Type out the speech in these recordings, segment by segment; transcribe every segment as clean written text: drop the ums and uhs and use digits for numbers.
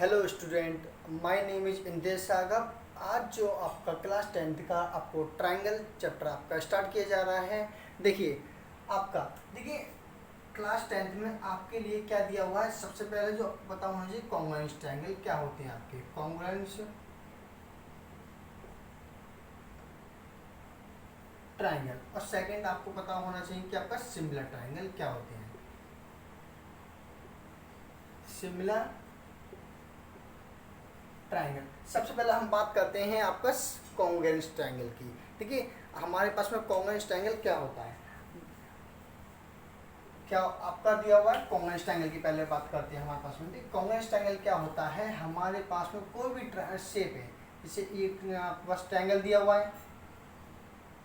Hello student, my name is Indesh Sagar. आज जो आपका क्लास 10th का आपको ट्रायंगल चैप्टर आपका स्टार्ट किया जा रहा है। देखिए आपका क्लास 10th में आपके लिए क्या दिया हुआ है। सबसे पहले जो पता होना चाहिए कॉन्ग्रुएंस ट्रायंगल क्या होते हैं आपके कॉन्ग्रुएंस ट्रायंगल, और सेकंड आपको पता होना चाहिए कि आपका सिमिलर ट्रायंगल क्या होते हैं। सिमिलर ट्रायंगल, सबसे पहले हम बात करते हैं आपका कॉन्ग्रुएंस ट्रायंगल की। देखिए हमारे पास में कॉन्ग्रुएंस ट्रायंगल क्या होता है, क्या आपका दिया हुआ है। कॉन्ग्रुएंस ट्रायंगल की पहले बात करते हैं हमारे पास में। देखिए कॉन्ग्रुएंस ट्रायंगल क्या होता है, हमारे पास में कोई भी शेप है, जैसे एक आपके पास ट्रायंगल दिया हुआ है,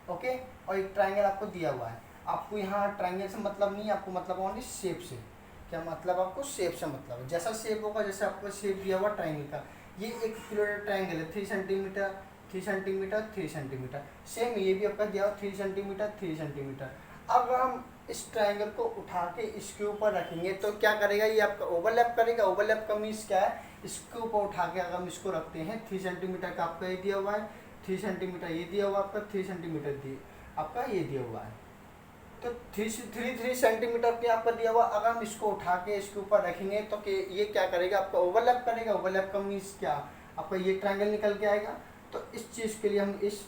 ओके, और एक ट्रायंगल आपको दिया हुआ है। आपको यहाँ ट्रायंगल से मतलब नहीं है, आपको मतलब ओनली शेप से। क्या मतलब, आपको शेप से मतलब है। जैसा शेप होगा, जैसे आपको शेप दिया हुआ ट्रायंगल का, ये एक किलोमीटर ट्रायंगल है, 3 सेंटीमीटर 3 सेंटीमीटर 3 सेंटीमीटर। सेम ये भी आपका दिया हुआ 3 सेंटीमीटर 3 सेंटीमीटर। अब हम इस ट्रायंगल को उठा के इसके ऊपर रखेंगे तो क्या करेगा, ये आपका ओवरलैप करेगा। ओवरलैप का मीन्स क्या है, इसके ऊपर उठा के अगर हम इसको रखते हैं, 3 सेंटीमीटर का आपका ये दिया हुआ है, 3 सेंटीमीटर ये दिया हुआ आपका, 3 सेंटीमीटर आपका ये दिया हुआ है, तो 3 सेंटीमीटर पे आपका दिया हुआ। अगर हम इसको उठा के इसके ऊपर रखेंगे तो ये क्या करेगा, आपका ओवरलैप करेगा। ओवरलैप का मीन्स क्या, आपका ये ट्रायंगल निकल के आएगा। तो इस चीज़ के लिए हम, इस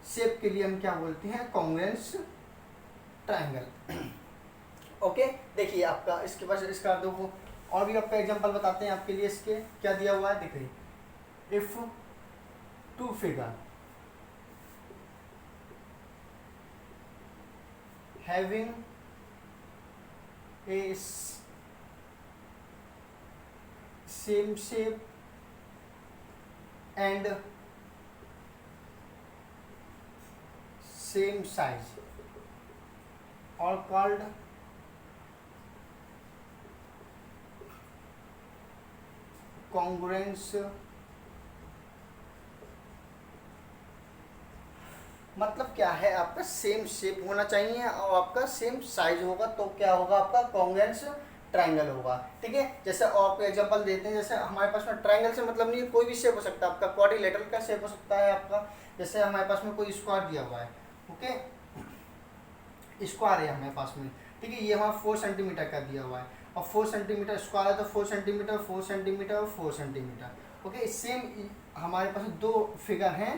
शेप के लिए हम क्या बोलते हैं, कॉन्ग्रुएंस ट्रायंगल। ओके, देखिए आपका इसके पास इसका दो और भी आपका एग्जांपल बताते हैं आपके लिए। इसके क्या दिया हुआ है, देखिए, if two figure having a same shape and same size are called congruence। मतलब क्या है, आपका सेम शेप होना चाहिए और आपका सेम साइज होगा तो क्या होगा, आपका कॉन्ग्रुएंस ट्रायंगल होगा। ठीक है, जैसे आप एग्जांपल देते हैं, जैसे हमारे पास में ट्रायंगल से मतलब नहीं है, कोई भी शेप हो सकता है। आपका क्वाड्रिलेटरल का शेप हो सकता है आपका, जैसे हमारे पास में कोई स्क्वायर दिया हुआ है, ओके, स्क्वायर है हमारे पास में। ठीक है, ये हमारा 4 सेंटीमीटर का दिया हुआ है, और 4 सेंटीमीटर स्क्वायर है तो 4 सेंटीमीटर 4 सेंटीमीटर और 4 सेंटीमीटर। ओके, सेम हमारे पास दो फिगर हैं,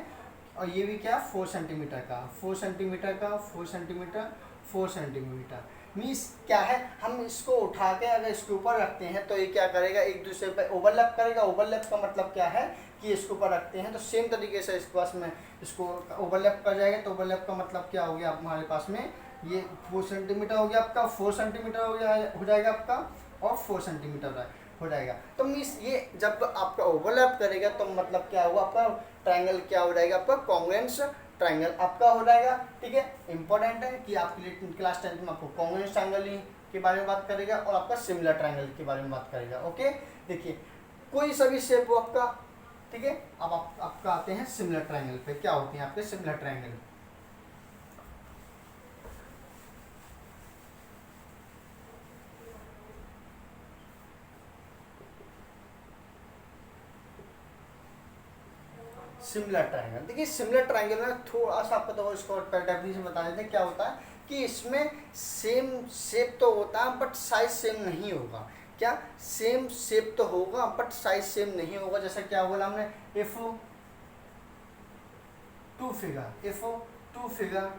और ये भी क्या, 4 सेंटीमीटर का 4 सेंटीमीटर का 4 सेंटीमीटर 4 सेंटीमीटर। मीन्स क्या है, हम इसको उठा के अगर इसके ऊपर रखते हैं तो ये क्या करेगा, एक दूसरे पे ओवरलैप करेगा। ओवरलैप का मतलब क्या है कि इसके ऊपर रखते हैं तो सेम तरीके से इसके पास में इसको ओवरलैप कर जाएगा। तो ओवरलैप का मतलब क्या हो गया, हमारे पास में ये 4 सेंटीमीटर हो गया आपका, 4 सेंटीमीटर हो जाएगा आपका, और 4 सेंटीमीटर हो जाएगा। तो मीन्स ये जब आपका ओवरलैप करेगा तो मतलब क्या हुआ, आपका ट्रायंगल क्या हो जाएगा, आपका कॉन्ग्रुएंस ट्रायंगल आपका हो जाएगा। ठीक है, इंपॉर्टेंट है कि आपके लिए क्लास 10th में आपको कॉन्ग्रुएंस ट्रायंगल के बारे में बात करेगा और आपका सिमिलर ट्रायंगल के बारे में बात करेगा। ओके, देखिए कोई सभी शेप हो आपका। ठीक है, अब आपका आते हैं सिमिलर ट्रायंगल पे। क्या होते हैं आपके सिमिलर ट्रायंगल। सिमिलर ट्रायंगल, देखिए सिमिलर ट्रायंगल में थोड़ा सा आपको तो इसको डेफिनेशन बता देते हैं। क्या होता है कि इसमें सेम शेप तो होता है बट साइज सेम नहीं होगा। क्या, सेम शेप तो होगा बट साइज सेम नहीं होगा। जैसे क्या बोला हमने, if two figure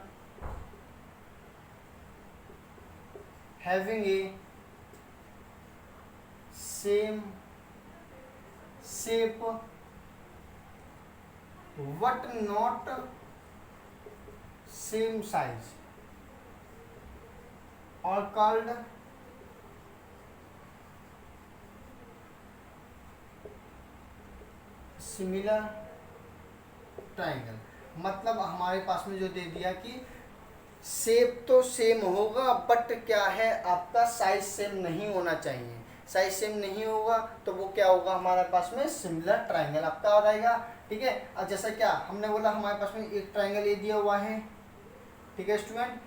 having A same shape what not same size are called similar triangle। मतलब हमारे पास में जो दे दिया कि शेप तो सेम होगा बट क्या है, आपका साइज सेम नहीं होना चाहिए। साइज सेम नहीं होगा तो वो क्या होगा, हमारे पास में सिमिलर ट्रायंगल आपका आ जाएगा। ठीक है, और जैसा क्या हमने बोला, हमारे पास में एक ट्रायंगल ये दिया हुआ है। ठीक है स्टूडेंट,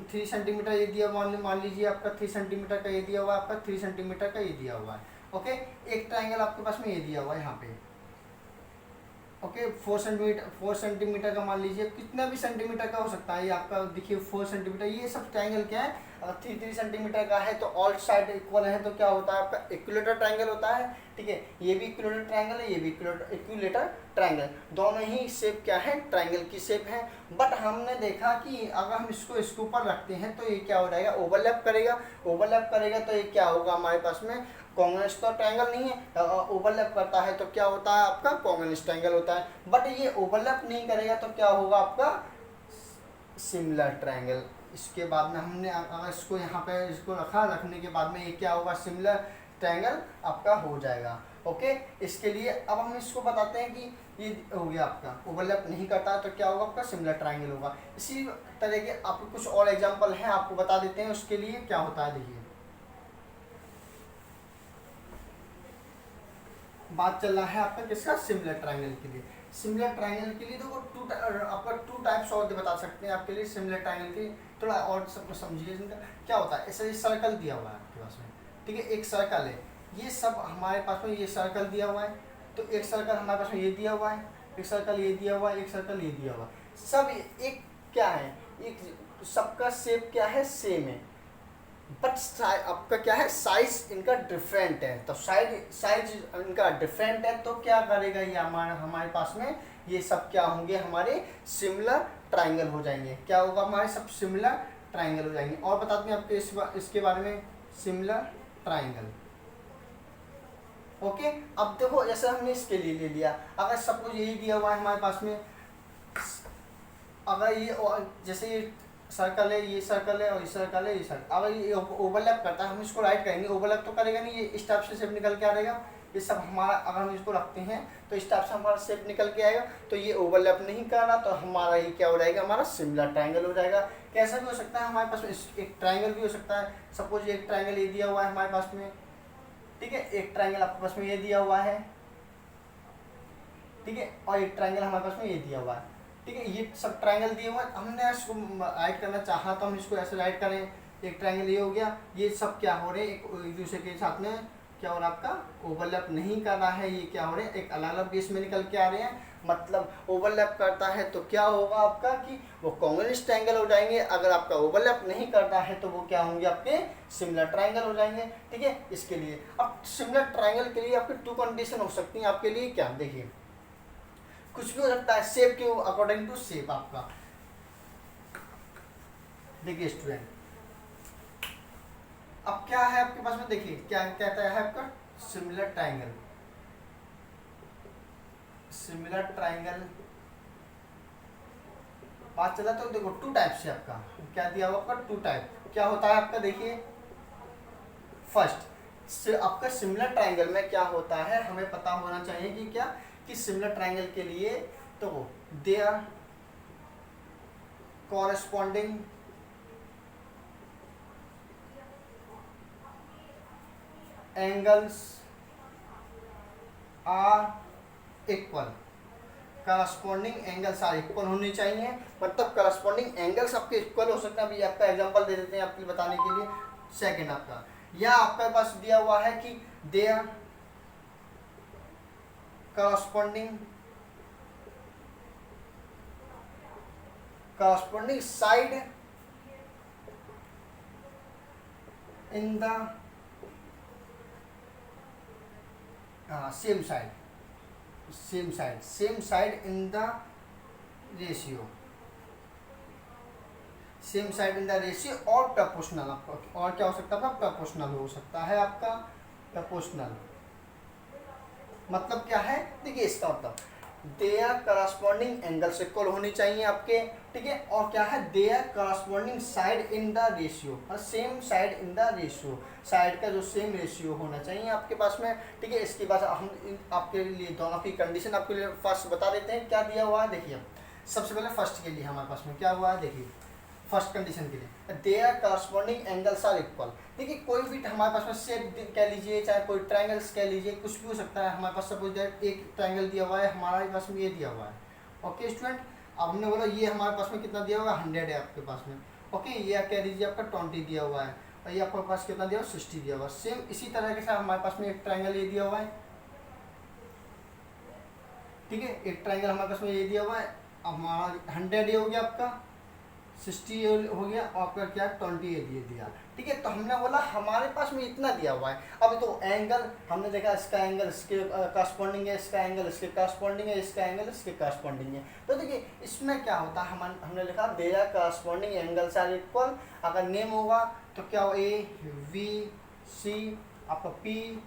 3 सेंटीमीटर ये दिया, मान लीजिए आपका 3 सेंटीमीटर का ये दिया हुआ है, आपका 3 सेंटीमीटर का ये दिया हुआ है। ओके, एक ट्राइंगल आपके पास में ये दिया हुआ है यहाँ पे, ओके 4 सेंटीमीटर का मान लीजिए, कितना भी सेंटीमीटर का हो सकता है, ये आपका देखिए 4 सेंटीमीटर, ये सब ट्राइंगल क्या है, अगर 3 3 सेंटीमीटर का है तो ऑल साइड इक्वल है, तो क्या होता है आपका इक्विलेटर ट्राइंगल होता है। ठीक है, ये भी इक्विलेटर ट्राइंगल है, ये भी इक्विलेटर ट्राइंगल, दोनों ही शेप क्या है, ट्राइंगल की शेप है। बट हमने देखा कि अगर हम इसको इसके ऊपर रखते हैं तो ये क्या हो जाएगा, ओवरलैप करेगा, ओवरलैप करेगा तो ये क्या होगा हमारे पास में, कॉन्ग्रुएंस तो ट्रायंगल नहीं है, ओवरलैप करता है तो क्या होता है आपका, कॉन्ग्रुएंस ट्रायंगल होता है। बट ये ओवरलैप नहीं करेगा तो क्या होगा आपका, सिमिलर ट्रायंगल। इसके बाद में हमने अगर इसको यहाँ पे इसको रखा, रखने के बाद में ये क्या होगा, सिमिलर ट्रायंगल आपका हो जाएगा। ओके, इसके लिए अब हम इसको बताते हैं कि ये हो गया आपका, ओवरलैप नहीं करता तो क्या होगा आपका, सिमिलर ट्रायंगल होगा। इसी तरह के आपको कुछ और एग्जांपल हैं, आपको बता देते हैं उसके लिए क्या होता है। देखिए बात चल रहा है आपका किसका, सिमिलर ट्रायंगल के लिए। सिमिलर ट्रायंगल के लिए तो आपका टू टाइप्स और बता सकते हैं आपके लिए, सिमिलर ट्रायंगल के थोड़ा और सब समझिए क्या होता है। ऐसा सर्कल दिया हुआ है आपके पास में, ठीक है, एक सर्कल है, ये सब हमारे पास में ये सर्कल दिया हुआ है, तो एक सर्कल हमारे पास में ये दिया हुआ है, एक सर्कल ये दिया हुआ है, एक सर्कल ये दिया हुआ है, सब एक क्या है, एक सबका शेप क्या है, सेम है, बट आपका क्या है, साइज इनका डिफरेंट है। तो साइज इनका डिफरेंट है तो क्या करेगा ये हमारे पास में ये सब क्या होंगे, हमारे सिमिलर ट्राइंगल हो जाएंगे। क्या होगा, हमारे सब सिमिलर ट्राइंगल हो जाएंगे। और बताते हैं आपके इसके बारे में, सिमिलर ट्राइंगल। ओके, अब देखो जैसे हमने इसके लिए ले लिया, अगर सपोज यही दिया हुआ है हमारे पास में, अगर ये जैसे ये सर्कल है, ये सर्कल है और ये सर्कल है, ये सर्कल, अगर ये ओवरलैप करता है हम इसको राइट करेंगे, ओवरलैप तो करेगा नहीं, ये इस टाइप से शेप निकल के आ जाएगा। ये सब हमारा अगर हम इसको रखते हैं तो इस टाइप से हमारा शेप निकल के आएगा, तो ये ओवरलैप नहीं कर रहा, तो हमारा ये क्या हो जाएगा, हमारा सिमिलर ट्राइंगल हो जाएगा। कैसा भी हो सकता है हमारे पास में, एक ट्राइंगल भी हो सकता है, सपोज एक ट्राइंगल ये दिया हुआ है हमारे पास में, ठीक है, एक ट्राइंगल आपके पास में ये दिया हुआ है, ठीक है, और एक ट्राइंगल हमारे पास में ये दिया हुआ है, ठीक है, ये सब ट्राइंगल दिए हुए हैं। हमने इसको राइट करना चाहा तो हम इसको ऐसे राइट करें, एक ट्राइंगल ये हो गया, ये सब क्या हो रहे हैं, एक दूसरे के साथ में क्या हो रहा है, आपका ओवरलैप नहीं कर रहा है, ये क्या हो रहे हैं, एक अलग अलग बेस में निकल के आ रहे हैं। मतलब ओवरलैप करता है तो क्या होगा आपका कि वो कॉन्ग्रुएंस ट्रायंगल हो जाएंगे, अगर आपका ओवरलैप नहीं करता है तो वो क्या होंगे, आपके सिमिलर ट्रायंगल हो जाएंगे। ठीक है, इसके लिए अब सिमिलर ट्रायंगल के लिए आपकी 2 कंडीशन हो सकती हैं आपके लिए, क्या देखिए, कुछ भी हो सकता है, शेप के अकॉर्डिंग टू शेप आपका। देखिए स्टूडेंट, अब क्या है आपके पास में, देखिए क्या कहता है आपका, सिमिलर ट्रायंगल। सिमिलर ट्रायंगल बात चला तो देखो 2 टाइप से आपका क्या दिया हुआ, आपका 2 टाइप क्या होता है आपका। देखिए फर्स्ट से आपका सिमिलर ट्रायंगल में क्या होता है, हमें पता होना चाहिए कि क्या, कि सिमिलर ट्रायंगल के लिए तो there corresponding angles are equal, corresponding angles are equal होने चाहिए, मतलब करस्पॉन्डिंग एंगल्स आपके इक्वल हो सकते हैं। अभी आपका एग्जांपल दे देते हैं आपके लिए बताने के लिए। सेकंड आपका, या आपके पास दिया हुआ है कि there corresponding side in the same side in the ratio, same side in the ratio और प्रपोर्शनल। आपका और क्या हो सकता है, प्रपोर्शनल हो सकता है आपका, प्रपोर्शनल मतलब क्या है, देखिए इसका मतलब देयर करस्पॉन्डिंग एंगल्स इक्वल होनी चाहिए आपके, ठीक है, और क्या है, their corresponding side in the ratio, और same side in the ratio, side का जो सेम रेशियो होना चाहिए आपके पास में। ठीक है, इसके बाद हम आपके लिए दोनों की कंडीशन आपके लिए फर्स्ट बता देते हैं क्या दिया हुआ है। देखिए सबसे पहले फर्स्ट के लिए हमारे पास में क्या हुआ है, देखिए फर्स्ट कंडीशन के लिए there corresponding angles are equal. देखिए कोई भी हमारे पास में शेप कह लीजिए, चाहे कोई ट्रायंगल्स कह लीजिए, कुछ भी हो सकता है। हमारे पास सपोज दैट एक ट्रायंगल दिया हुआ है, हमारे पास में ये दिया हुआ है, ओके स्टूडेंट। अब हमने बोला ये हमारे पास में कितना दिया हुआ है, 100 है आपके पास में, ओके, ये कह लीजिए आपका 20 दिया हुआ है, ये आपके पास कितना दिया हुआ 60 दिया हुआ। सेम इसी तरह के साथ हमारे पास में एक ट्रायंगल ये दिया हुआ है, ठीक है, एक ट्रायंगल हमारे पास में ये दिया हुआ है। अब हमारा 100 ये हो गया, आपका 60 ये हो गया, और आपका क्या 20 ये दिया, ठीक है। तो हमने बोला हमारे पास में इतना दिया हुआ है। अब तो एंगल हमने देखा, इसका एंगल इसके कॉरस्पॉन्डिंग है, इसका एंगल इसके कॉरस्पॉन्डिंग है, इसका एंगल इसके कॉरस्पॉन्डिंग है। तो देखिए इसमें क्या होता है, हमने लिखा there corresponding angles are equal. अगर नेम होगा तो क्या हो, ए वी सी, आपका पी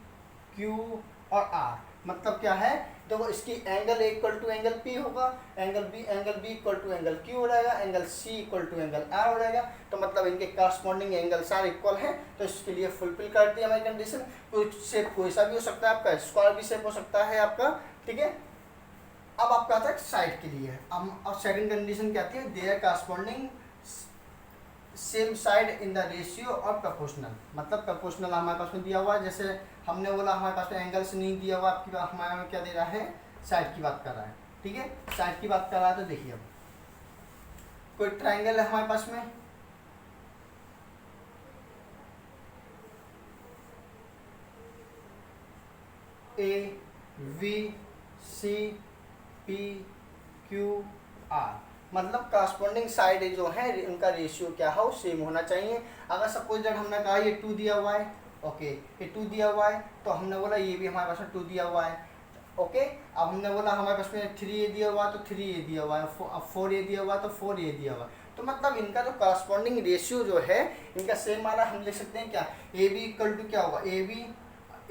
क्यू और आर, मतलब क्या है, देखो इसकी angle equal to angle P होगा, angle B equal to angle Q हो जाएगा, angle C equal to angle R हो जाएगा। तो मतलब इनके कॉरस्पॉन्डिंग एंगल्स आर इक्वल हैं, तो इसके लिए फुलफिल कर दिया हमारी कंडीशन। कोई शेप कोई सा भी हो सकता है, आपका स्क्वायर भी शेप हो सकता है आपका, ठीक है। अब आपका आता है साइड के लिए। अब सेकंड कंडीशन क्या आती है, there corresponding same side in the ratio और प्रोपोर्शनल, मतलब प्रोपोर्शनल हमारे पास में दिया हुआ है। जैसे हमने बोला हमारे पास में एंगल्स नहीं दिया हुआ, आपकी बात हमारे में क्या दे रहा है, साइड की बात कर रहा है, ठीक है, साइड की बात कर रहा है। तो देखिए अब कोई ट्रायंगल है हमारे पास में, A V C P Q R, मतलब कॉरस्पॉन्डिंग साइड जो है उनका रेशियो क्या हो, सेम होना चाहिए। अगर सपोज दैट हमने कहा ये 2 दिया हुआ है, ओके, ये 2 दिया हुआ है, तो हमने बोला ये भी हमारे पास में 2 दिया हुआ है, ओके। अब हमने बोला हमारे पास में 3 ये दिया हुआ है, तो 3 ये दिया हुआ है, 4 ये दिया हुआ है, तो 4 ये दिया हुआ है। तो मतलब इनका जो कॉरस्पॉन्डिंग रेशियो जो है इनका सेम वाला, हम लिख सकते हैं क्या, ए बी इक्वल टू क्या होगा, ए बी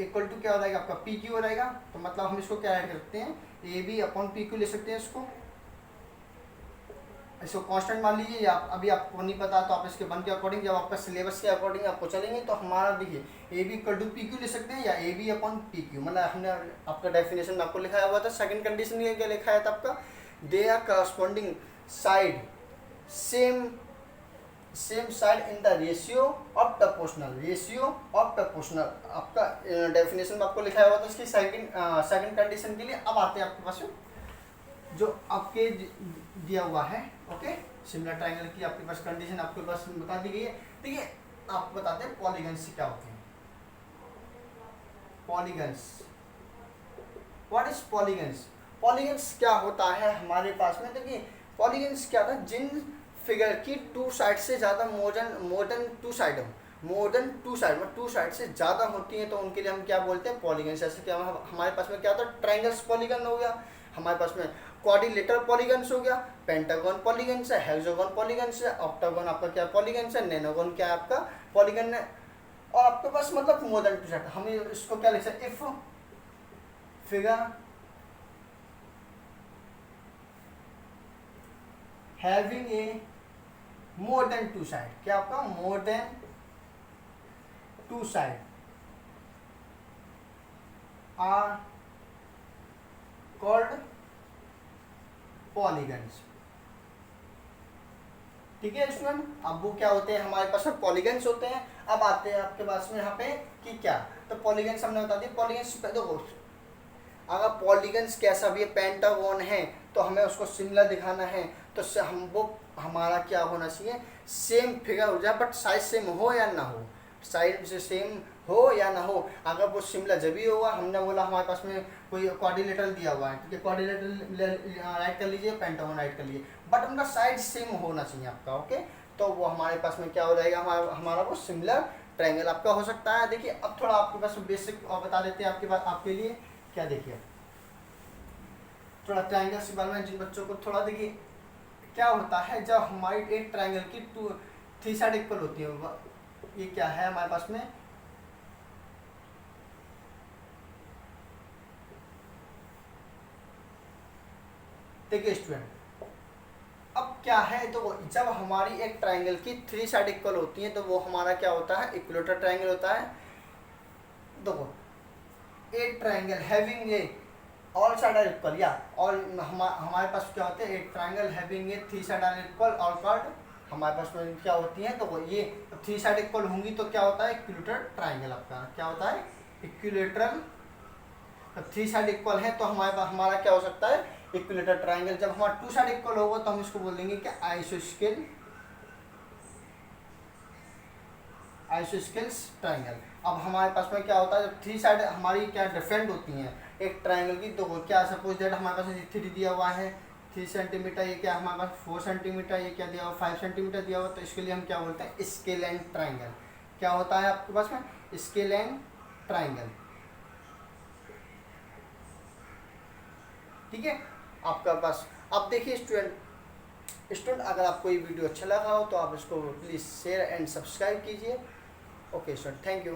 इक्वल टू क्या हो जाएगा, आपका पी क्यू हो जाएगा। तो मतलब हम इसको क्या ऐड कर सकते हैं, A B upon P Q ले सकते हैं इसको कांस्टेंट मान लीजिए। या अभी आपको नहीं पता तो आप इसके वन के अकॉर्डिंग, जब आपका सिलेबस के अकॉर्डिंग आपको चलेंगे, तो हमारा देखिए A B equal to P Q ले सकते हैं, या A B upon P Q, मतलब हमने आपका डेफिनेशन में आपको लिखाया हुआ था। सेकंड कंडीशन में क्या लिखा है था आपका, they are corresponding side same side in the ratio of proportional, ratio of proportional, आपका डेफिनेशन में आपको लिखाया हुआ था इसकी सेकंड कंडीशन के लिए। अब आते हैं आपके पास जो आपके दिया हुआ है, ओके, सिमिलर ट्रायंगल की आपके पास कंडीशन आपके पास बता दी गई है। ठीक है, आपको बताते हैं पॉलीगन्स क्या होते हैं। Polygons, what is polygons, polygons क्या होता है हमारे पास में। देखिए पॉलीगन्स क्या था, जिन फिगर की 2 साइड से ज़्यादा मोर देन 2 साइड हो, मोर देन 2 साइड में 2 साइड से ज़्यादा होती हैं, तो उनके लिए हम क्या बोलते हैं, पॉलीगन्स। जैसे क्या हमारे पास में क्या होता है, ट्रायंगल्स पॉलीगन हो गया, हमारे पास में क्वाड्रिलेटरल पॉलीगन्स हो गया, पेंटागन पॉलीगन्स है, हेक्सागन पॉलीगन्स है, ऑक्टागन आपका क्या पॉलीगन्स है, नैनोगन क्या आपका पॉलीगन है। और आपके पास मतलब मोर देन 2 साइड, हम इसको क्या लिख सकते हैं, if figure having a more than 2 side, क्या आपका more than 2 side are called polygons. ठीक है स्टूडेंट, अब वो क्या होते हैं हमारे पास में पॉलीगन्स होते हैं। अब आते हैं आपके पास में यहाँ पे कि क्या, तो पॉलीगन्स हमने बता दिया। पॉलीगन्स देखो, अगर पॉलीगन्स कैसा भी है, पेंटागन है, तो हमें उसको सिमिलर दिखाना है, तो हम वो हमारा क्या होना चाहिए, सेम फिगर हो जाए, बट साइज सेम हो या ना हो, साइड से सेम हो या ना हो। अगर वो सिमिलर जब भी होगा, हमने बोला हमारे पास में कोई क्वाड्रिलेटरल दिया हुआ है, ठीक है, क्वाड्रिलेटरल राइट कर लीजिए, पेंटागन राइट कर लीजिए, बट उनका साइड सेम होना चाहिए आपका, ओके। तो वो हमारे पास में क्या हो जाएगा, हमारा वो सिमिलर ट्रायंगल आपका हो सकता है। देखिए अब थोड़ा आपके पास बेसिक और बता देते हैं आपके पास, आपके लिए क्या, देखिए थोड़ा ट्रायंगल के बारे में जिन बच्चों को थोड़ा, देखिए क्या होता है जब हमारी एक ट्रायंगल की 3 साइड इक्वल होती है। ये क्या है हमारे पास में, देखिए स्टूडेंट, अब क्या है, तो जब हमारी एक ट्रायंगल की 3 साइड इक्वल होती हैं, तो वो हमारा क्या होता है, इक्विलेटरल ट्रायंगल होता है। देखो एक triangle having a all side are equal, या और हमारे पास क्या होते हैं, एक triangle having a 3 side are equal और कॉल्ड, हमारे पास में क्या होती है, तो ये 3 साइड इक्वल होंगी, तो क्या होता है, इक्विलेटरल ट्रायंगल आपका क्या होता है, इक्विलेटरल। 3 साइड इक्वल है तो हमारे पास हमारा क्या हो सकता है, इक्विलेटरल ट्रायंगल। जब हमारा 2 साइड इक्वल होगा तो हम इसको बोल देंगे क्या, आइसोस्केल आइसोस्केल्स ट्राइंगल। अब हमारे पास में क्या होता है, जब थ्री साइड हमारी क्या डिफरेंट होती हैं एक ट्राइंगल की, तो क्या सपोज दैट हमारे पास 3 दिया हुआ है 3 सेंटीमीटर, ये क्या हमारे पास 4 सेंटीमीटर, ये क्या दिया हुआ 5 सेंटीमीटर दिया हुआ, तो इसके लिए हम क्या बोलते हैं स्केल एंड ट्राइंगल। क्या होता है आपके पास में स्केल एंड ट्राइंगल, ठीक है आपका पास। अब देखिए स्टूडेंट अगर आपको ये वीडियो अच्छा लगा हो तो आप इसको प्लीज़ शेयर एंड सब्सक्राइब कीजिए। Okay student, thank you.